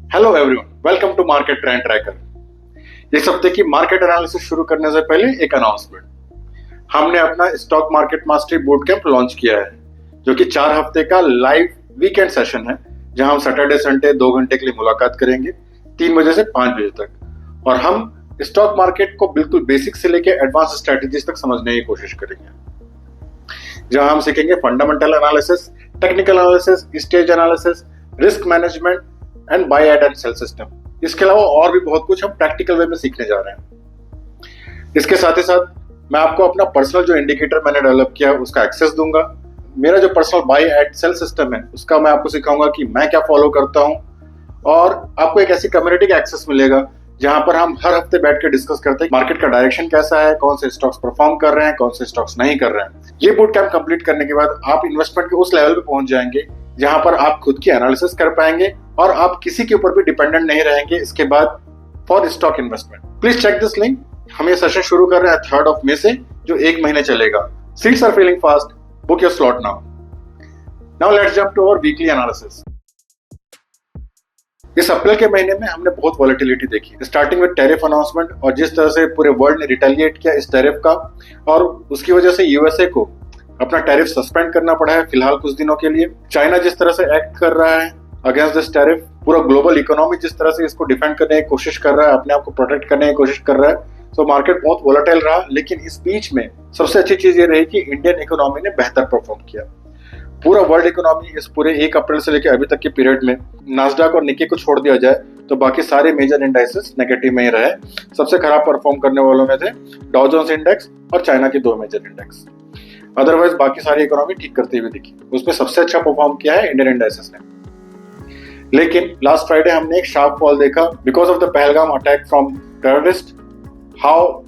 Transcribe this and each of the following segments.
Hello everyone, welcome to market trend tracker. इस हफ्ते की मार्केट एनालिसिस शुरू करने से पहले एक अनाउंसमेंट। हमने अपना stock market mastery boot camp launch किया है, जो कि 4 हफ्ते का लाइव वीकेंड सेशन है, जहां हम सैटरडे संडे 2 घंटे के लिए मुलाकात करेंगे 3 बजे से 5 बजे तक, और हम स्टॉक मार्केट को बिल्कुल बेसिक से लेकर एडवांस स्ट्रेटेजीज तक समझने की कोशिश करेंगे, जहां हम सीखेंगे fundamental analysis, technical analysis, stage analysis, risk management and buy and and sell system. इसके अलावा और भी बहुत कुछ हम प्रैक्टिकल वे में सीखने जा रहे हैं। इसके साथ ही साथ मैं आपको अपना पर्सनल जो इंडिकेटर मैंने डेवलप किया है उसका एक्सेस दूंगा। मेरा जो personal buy and sell system है उसका मैं आपको सिखाऊंगा कि मैं क्या फॉलो करता हूं, और आपको एक ऐसी कम्युनिटी का एक्सेस मिलेगा जहां पर हम हर हफ्ते बैठ के डिस्कस करते हैं मार्केट का डायरेक्शन कैसा है, कौन से स्टॉक्स परफॉर्म कर रहे हैं, कौन से स्टॉक्स नहीं कर रहे हैं। ये बूट कैंप कंप्लीट करने के बाद आप इन्वेस्टमेंट के उस लेवल पे पहुंच जाएंगे जहां पर आप खुद की एनालिसिस कर पाएंगे और आप किसी के ऊपर भी डिपेंडेंट नहीं रहेंगे इसके बाद for stock investment. Please check this link. हम ये सेशन शुरू कर रहे हैं 3 मई से, जो 1 महीने चलेगा। Seats are filling fast, book your slot now. Now let's jump to our weekly analysis. इस अप्रैल के महीने में हमने बहुत वॉलेटिलिटी देखी, स्टार्टिंग विद टैरिफ अनाउंसमेंट, और जिस तरह से पूरे वर्ल्ड ने रिटेलिएट किया इस टैरिफ का, और उसकी वजह से यूएसए को अपना टैरिफ सस्पेंड करना पड़ा है फिलहाल कुछ दिनों के लिए। चाइना जिस तरह से एक्ट कर रहा है अगेंस्ट दिस टैरिफ, पूरा ग्लोबल इकोनॉमी जिस तरह से इसको डिफेंड करने की कोशिश कर रहा है, अपने आप को प्रोटेक्ट करने की कोशिश कर रहा है, तो मार्केट बहुत वोलेटाइल रहा। लेकिन इस बीच में सबसे अच्छी चीज ये रही कि इंडियन इकोनॉमी ने बेहतर परफॉर्म किया। पूरा वर्ल्ड इकोनॉमी इस पूरे 1 अप्रैल से लेकर अभी तक के पीरियड में, नास्डैक और निक्की को छोड़ दिया जाए तो बाकी सारे मेजर इंडाइसेस नेगेटिव में ही रहे। सबसे खराब परफॉर्म करने वालों में थे डॉ जोन्स इंडेक्स और चाइना के 2 मेजर इंडेक्स। अदरवाइज बाकी सारी इकोनॉमी ठीक करती हुई दिखी। उसमें सबसे अच्छा परफॉर्म किया है इंडियन इंडाइसेस ने। लेकिन लास्ट फ्राइडे हमने एक शार्प फॉल देखा because of the Pahalgam attack from terrorist. How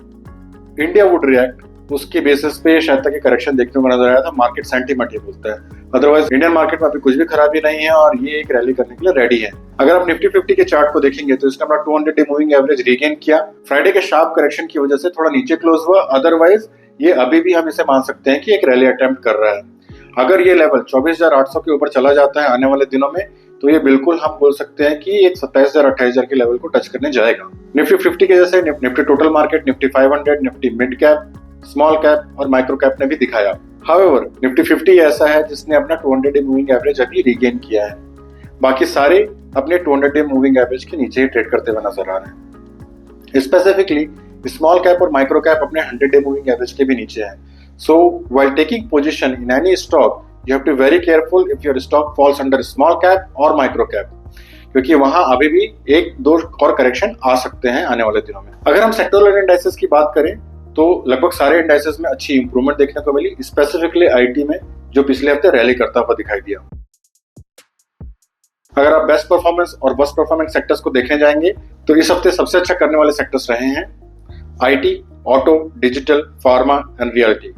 India would react, उसके बेसिस पे शायद तक करेक्शन देखने को नजर आया था। मार्केट सेंटीमेंट ये बोलता है, अदरवाइज इंडियन मार्केट में अभी कुछ भी खराबी नहीं है और ये एक रैली करने के लिए रेडी है। अगर आप निफ्टी 50 के चार्ट को देखेंगे तो इसने अपना 200 डे मूविंग एवरेज रीगेन किया। फ्राइडे के शार्प करेक्शन की वजह से थोड़ा नीचे क्लोज हुआ, अदरवाइज ये अभी भी हम इसे मान सकते हैं कि एक रैली अटेम्प्ट कर रहा है। अगर ये लेवल 24,800 के ऊपर चला जाता है आने वाले दिनों में, तो ये बिल्कुल हम बोल सकते हैं कि एक 27,000 28,000 के लेवल को टच करने जाएगा। निफ्टी 50 के जैसे Nifty total market, Nifty 500, Nifty mid cap, small cap और माइक्रो कैप ने भी दिखाया। हाउएवर निफ्टी 50 ऐसा है जिसने अपना 200 डे मूविंग एवरेज अभी रीगेन किया है। बाकी सारे अपने 200 डे मूविंग एवरेज के नीचे ही ट्रेड करते हुए नजर आ रहे हैं। स्पेसिफिकली स्मॉल कैप और माइक्रो कैप अपने 100 डे मूविंग एवरेज के भी नीचे है। सो while taking position in any stock, you have to be very careful if your stock falls under small cap or micro cap, क्योंकि वहां अभी भी 1-2 और करेक्शन आ सकते हैं आने वाले दिनों में। अगर हम सेक्टोरल इंडाइसेस की बात करें तो लगभग सारे इंडाइसेस में अच्छी इंप्रूवमेंट देखने को मिली, स्पेसिफिकली आईटी में जो पिछले हफ्ते रैली करता हुआ दिखाई दिया। अगर आप बेस्ट परफॉर्मेंस और वर्स्ट परफॉर्मिंग सेक्टर्स को देखने जाएंगे तो इस हफ्ते सबसे अच्छा करने वाले सेक्टर्स रहे हैं IT, auto, digital, pharma and realty.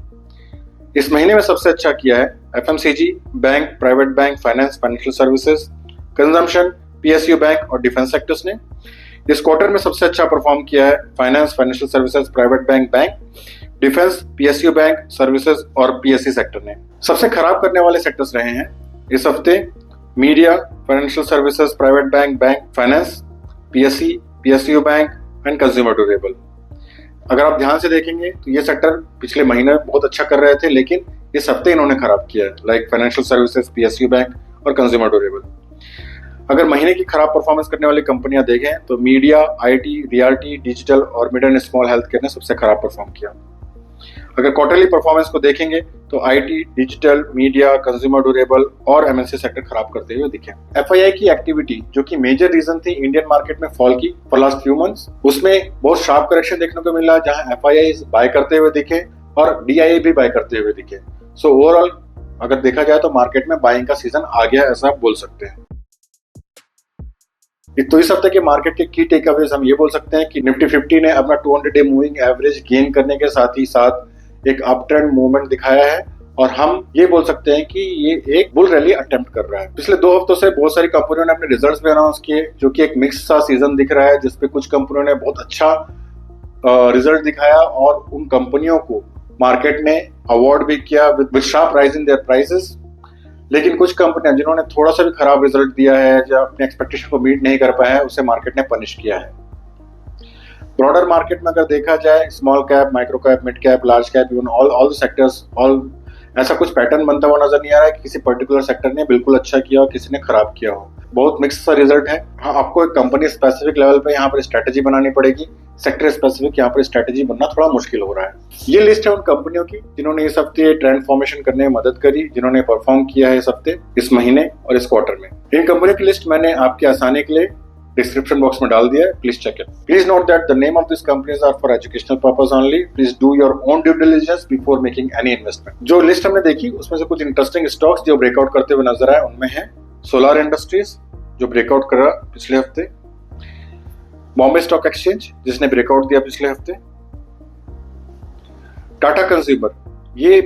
इस महीने में सबसे अच्छा किया है FMCG, bank, private bank, finance, financial services, consumption, PSU bank और डिफेंस सेक्टर्स ने। इस क्वार्टर में सबसे अच्छा परफॉर्म किया है finance, financial services, private bank, defence, PSU bank, services और पीएससी सेक्टर ने। सबसे खराब करने वाले सेक्टर्स रहे हैं इस हफ्ते media, financial services, private bank, finance, PSC, PSU bank and consumer durable. अगर आप ध्यान से देखेंगे तो ये सेक्टर पिछले महीने बहुत अच्छा कर रहे थे, लेकिन इस हफ्ते इन्होंने खराब किया है, like financial services, PSU bank और कंज्यूमर ड्यूरेबल। अगर महीने की खराब परफॉर्मेंस करने वाली कंपनियां देखें तो मीडिया, आईटी, रियल्टी, डिजिटल और mid and small health care ने सबसे खराब परफॉर्म किया। अगर क्वार्टरली परफॉर्मेंस को देखेंगे तो IT, digital, media, consumer durable और एमएनसी सेक्टर खराब करते हुए दिखे। एफआईआई की एक्टिविटी जो कि मेजर रीजन थी इंडियन मार्केट में फॉल की फॉर लास्ट फ्यू मंथ्स, उसमें बहुत शार्प करेक्शन देखने को मिला जहां एफआईआई बाय करते हुए दिखे और डीआईए भी बाय करते हुए दिखे। सो ओवरऑल अगर देखा जाए तो मार्केट में बाइंग का सीजन आ गया ऐसा आप बोल सकते हैं। तो इस हफ्ते के मार्केट के की टेकअवेज हम ये बोल सकते हैं कि निफ्टी 50 ने अपना 200 डे मूविंग एवरेज गेन करने के साथ ही साथ एक अप ट्रेंड मूवमेंट दिखाया है, और हम ये बोल सकते हैं कि ये एक बुल रैली अटेम्प्ट कर रहा है। पिछले 2 हफ्तों से बहुत सारी कंपनियों ने अपने रिजल्ट्स भी अनाउंस किए, जो कि एक मिक्स सा सीजन दिख रहा है, जिसपे कुछ कंपनियों ने बहुत अच्छा रिजल्ट दिखाया और उन कंपनियों को मार्केट ने अवार्ड भी किया with sharp rise in their prices. लेकिन कुछ कंपनियां जिन्होंने थोड़ा सा भी खराब रिजल्ट दिया है या अपने एक्सपेक्टेशन को मीट नहीं कर पाया है, उसे मार्केट ने पनिश किया है। ब्रॉडर मार्केट में अगर देखा जाए, small cap, micro cap, mid cap, large cap, even all the sectors, all ऐसा कुछ पैटर्न बनता हुआ नजर नहीं आ रहा है कि किसी पर्टिकुलर सेक्टर ने बिल्कुल अच्छा किया हो, किसी ने खराब किया हो। बहुत मिक्स सा रिजल्ट है। हाँ, आपको एक कंपनी स्पेसिफिक लेवल पे यहाँ पर स्ट्रेटेजी बनानी पड़ेगी, सेक्टर स्पेसिफिक यहाँ पर स्ट्रेटेजी बनना थोड़ा मुश्किल हो रहा है। ये लिस्ट है उन कंपनियों की जिन्होंने इस हफ्ते ट्रेंड फॉर्मेशन करने में मदद करी, जिन्होंने परफॉर्म किया है इस हफ्ते, इस महीने और इस क्वार्टर में। इन कंपनियों की लिस्ट मैंने आपके आसानी के लिए डिस्क्रिप्शन बॉक्स में डाल दिया है, please check it. Please note that the name of this companies are for educational purpose only. Please do your own due diligence before making any investment. जो लिस्ट हमने देखी उसमें से कुछ इंटरेस्टिंग स्टॉक्स जो ब्रेकआउट करते हुए नजर आए, उनमें है सोलार इंडस्ट्रीज जो ब्रेकआउट कर रहा पिछले हफ्ते, बॉम्बे स्टॉक एक्सचेंज जिसने ब्रेकआउट दिया पिछले हफ्ते, टाटा कंज्यूमर ये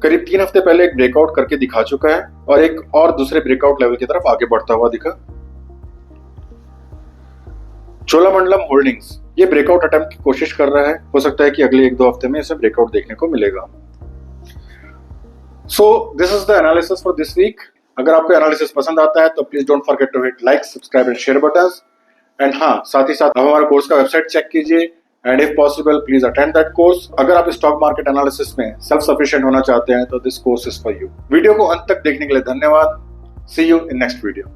करीब 3 हफ्ते पहले एक ब्रेकआउट करके दिखा चुका है और एक और दूसरे ब्रेकआउट लेवल की तरफ आगे बढ़ता हुआ दिखा। चोलामंडलम होल्डिंग्स ये ब्रेकआउट अटेम्प्ट की कोशिश कर रहा है, हो सकता है कि अगले 1-2 हफ्ते में इसे ब्रेकआउट देखने को मिलेगा। So this is the analysis for this week. अगर आपको एनालिसिस पसंद आता है तो please don't forget to hit like, subscribe and share buttons. And हाँ, साथ ही साथ आप हमारे कोर्स का वेबसाइट चेक कीजिए and if possible please attend that course. अगर आप स्टॉक मार्केट एनालिसिस में सेल्फ सफिशिएंट होना चाहते हैं तो this course is for you. Video को अंत तक देखने के लिए धन्यवाद। सी यू इन नेक्स्ट वीडियो।